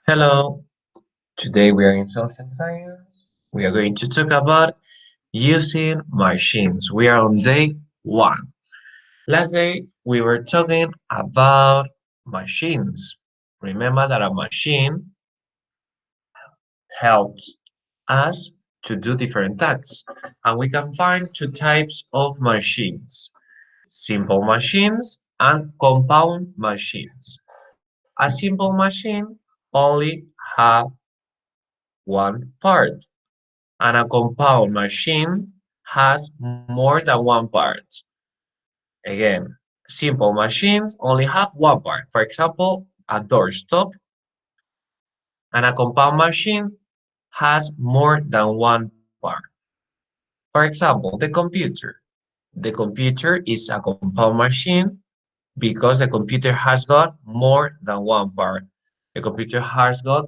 Hello, today we are in social science. We are going to talk about using machines. We are on day one. Last day we were talking about machines. Remember that a machine helps us to do different tasks, and we can find two types of machines: simple machines and compound machines. A simple machine only have one part, and a compound machine has more than one part. Again, simple machines only have one part. For example, a doorstop, and a compound machine has more than one part. For example, the computer. The computer is a compound machine because the computer has got more than one part. The computer has got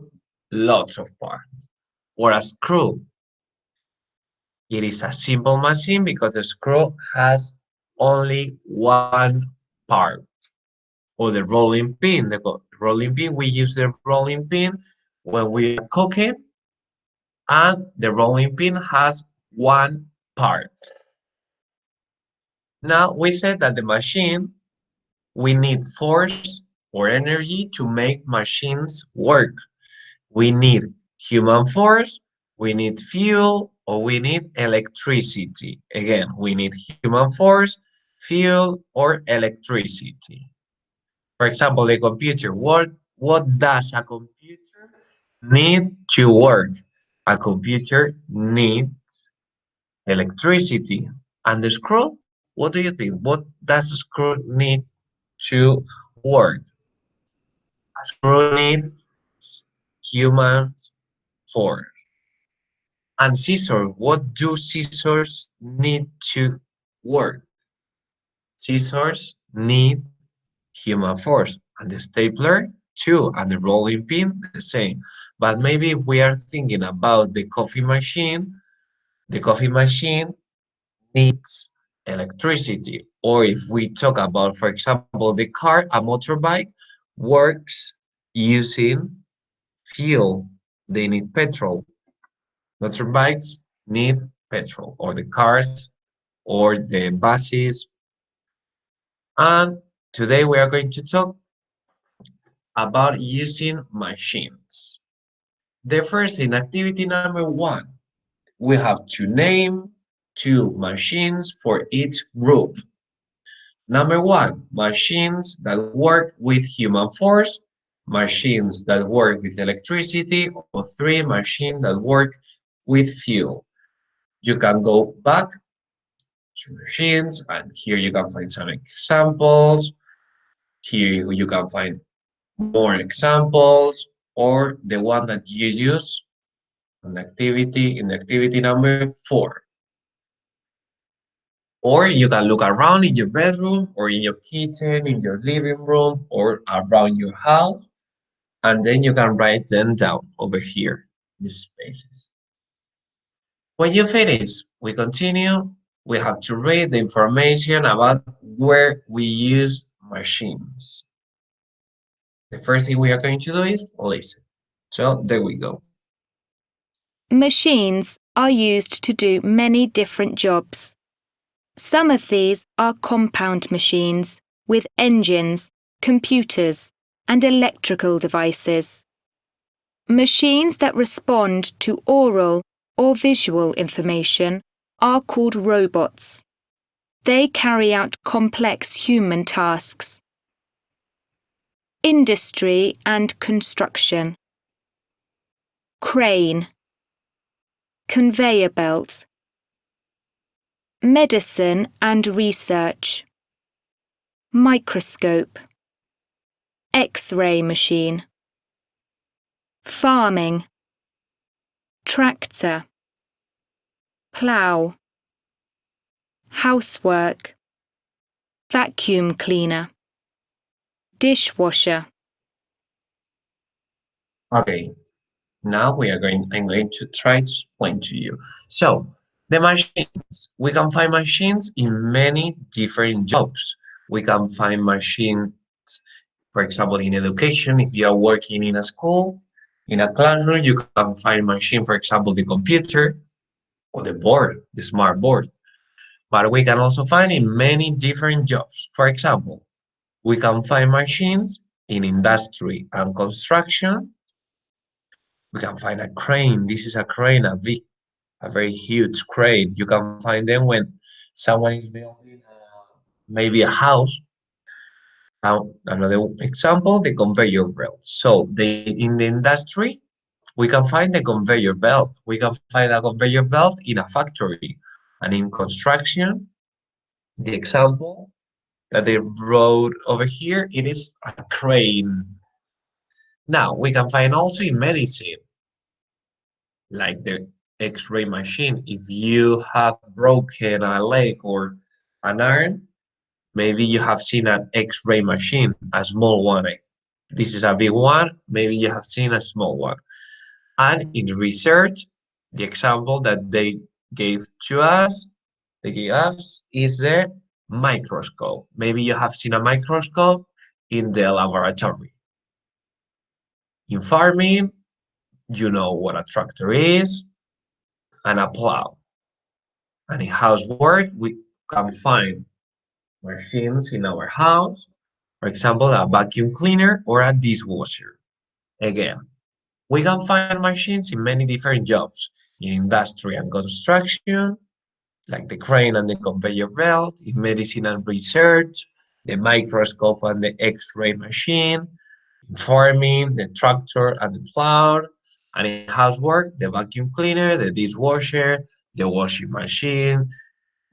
lots of parts. Or a screw. It is a simple machine because the screw has only one part. Or the rolling pin. The rolling pin, we use the rolling pin when we are cooking, and the rolling pin has one part. Now we said that the machine, we need force or energy to make machines work. We need human force, we need fuel, or we need electricity. Again, we need human force, fuel, or electricity. For example, the computer. What does a computer need to work? A computer needs electricity. And the screw? What do you think? What does a screw need to work? A screw needs human force. And scissors, what do scissors need to work? Scissors need human force. And the stapler too, and the rolling pin the same. But maybe if we are thinking about the coffee machine needs electricity. Or if we talk about, for example, the car, a motorbike works using fuel. They need petrol. Motorbikes need petrol, or the cars, or the buses. And today we are going to talk about using machines. The first, in activity number one, we have to name two machines for each group. Number one, machines that work with human force, machines that work with electricity, or three, machines that work with fuel. You can go back to machines, and here you can find some examples. Here you can find more examples, or the one that you use in activity number four. Or you can look around in your bedroom, or in your kitchen, in your living room, or around your house, and then you can write them down over here, these spaces. When you finish, we continue. We have to read the information about where we use machines. The first thing we are going to do is listen. So there we go. Machines are used to do many different jobs. Some of these are compound machines with engines, computers, and electrical devices. Machines that respond to oral or visual information are called robots. They carry out complex human tasks. Industry and construction. Crane. Conveyor belt. Medicine and research. Microscope. X-ray machine. Farming. Tractor. Plough. Housework. Vacuum cleaner. Dishwasher. Okay, now I'm going to try to explain to you. So, the machines, we can find machines in many different jobs. We can find machines, for example, in education. If you are working in a school, in a classroom, you can find machine, for example, the computer or the board, the smart board. But we can also find in many different jobs. For example, we can find machines in industry and construction. We can find a crane. This is a crane, a very huge crane. You can find them when someone is building maybe a house. Another example, the conveyor belt. So in the industry, we can find the conveyor belt. We can find a conveyor belt in a factory. And in construction, the example that they wrote over here, it is a crane. Now, we can find also in medicine, like the X-ray machine. If you have broken a leg or an arm, maybe you have seen an X-ray machine, a small one. This is a big one, maybe you have seen a small one. And in research, the example that they gave to us, they gave us, is the microscope. Maybe you have seen a microscope in the laboratory. In farming, you know what a tractor is and a plow. And in housework, we can find machines in our house, for example, a vacuum cleaner or a dishwasher. Again, we can find machines in many different jobs, in industry and construction, like the crane and the conveyor belt, in medicine and research, the microscope and the X-ray machine, in farming, the tractor and the plow, and in housework, the vacuum cleaner, the dishwasher, the washing machine,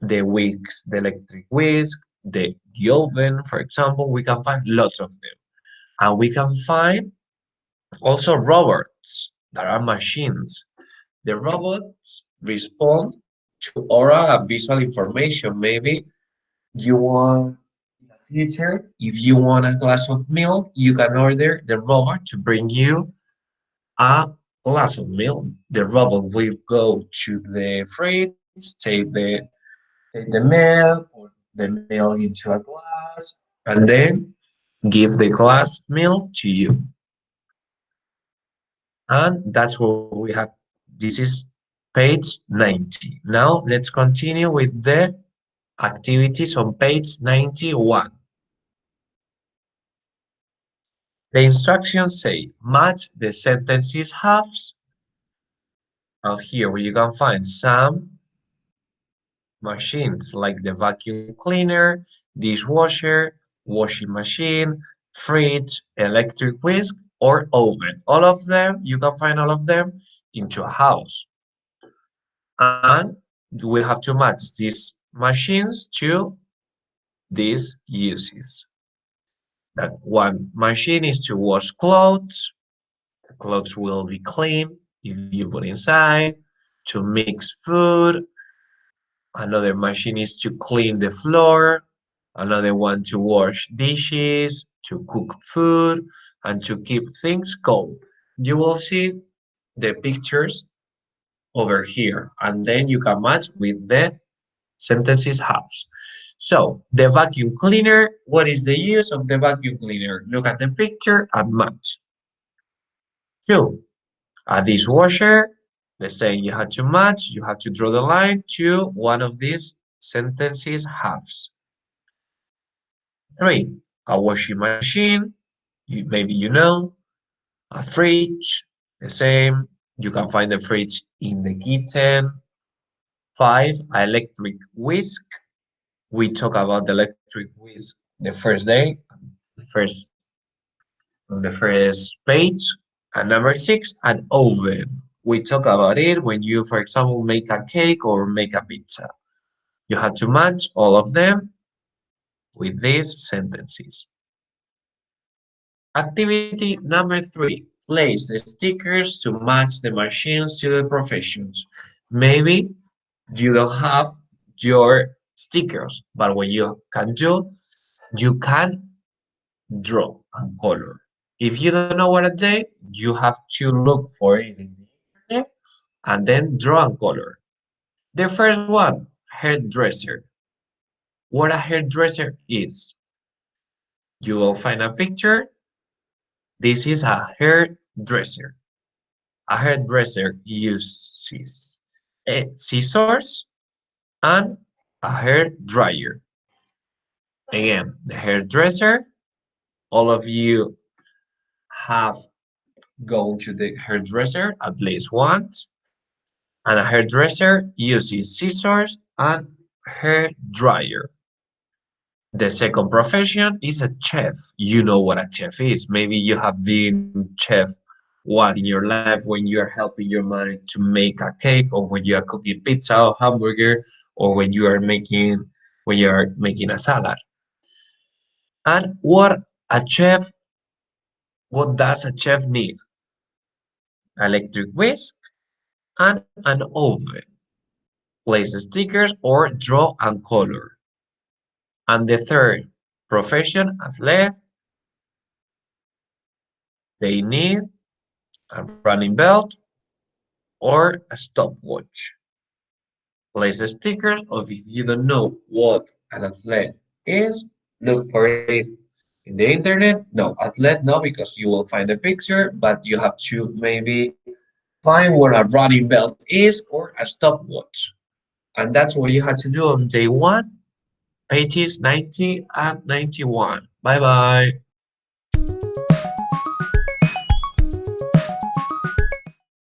the wicks, the electric whisk, the oven, for example, we can find lots of them. And we can find also robots that are machines. The robots respond to oral and visual information. Maybe you want in the future, if you want a glass of milk, you can order the robot to bring you a glass of milk. The robot will go to the fridge, take the milk, put the milk into a glass, and then give the glass milk to you. And that's what we have. This is page 90. Now let's continue with the activities on page 91. The instructions say match the sentences halves. And here you can find some machines like the vacuum cleaner, dishwasher, washing machine, fridge, electric whisk, or oven. All of them, you can find all of them into a house. And we have to match these machines to these uses. That one machine is to wash clothes. The clothes will be clean if you put inside. To mix food. Another machine is to clean the floor. Another one to wash dishes, to cook food, and to keep things cold. You will see the pictures over here, and then you can match with the sentences halves. So the vacuum cleaner, what is the use of the vacuum cleaner? Look at the picture and match. 2. A dishwasher, the same, you have to match, you have to draw the line to one of these sentences halves. 3. A washing machine, maybe you know. A fridge, the same, you can find the fridge in the kitchen. 5. Electric whisk, we talk about the electric whisk the first day, the first on the first page. And number 6, an oven. We talk about it when you, for example, make a cake or make a pizza. You have to match all of them with these sentences. Activity number 3, place the stickers to match the machines to the professions. Maybe you don't have your stickers, but what you can do, you can draw and color. If you don't know what a day, you have to look for it in the internet and then draw and color. The first one, hairdresser. What a hairdresser is. You will find a picture. This is a hairdresser. A hairdresser uses scissors and a hair dryer. Again, the hairdresser, all of you have gone to the hairdresser at least once, and a hairdresser uses scissors and hair dryer. The second profession is a chef. You know what a chef is. Maybe you have been chef once in your life when you are helping your mother to make a cake, or when you are cooking pizza or hamburger, or when you are making a salad. And what does a chef need? Electric whisk and an oven. Place stickers or draw and color. And the third profession, athlete, they need a running belt or a stopwatch. Place stickers, or if you don't know what an athlete is, look for it in the internet. No, athlete no, because you will find a picture, but you have to maybe find what a running belt is or a stopwatch. And that's what you had to do on day one, pages 90 and 91. Bye bye.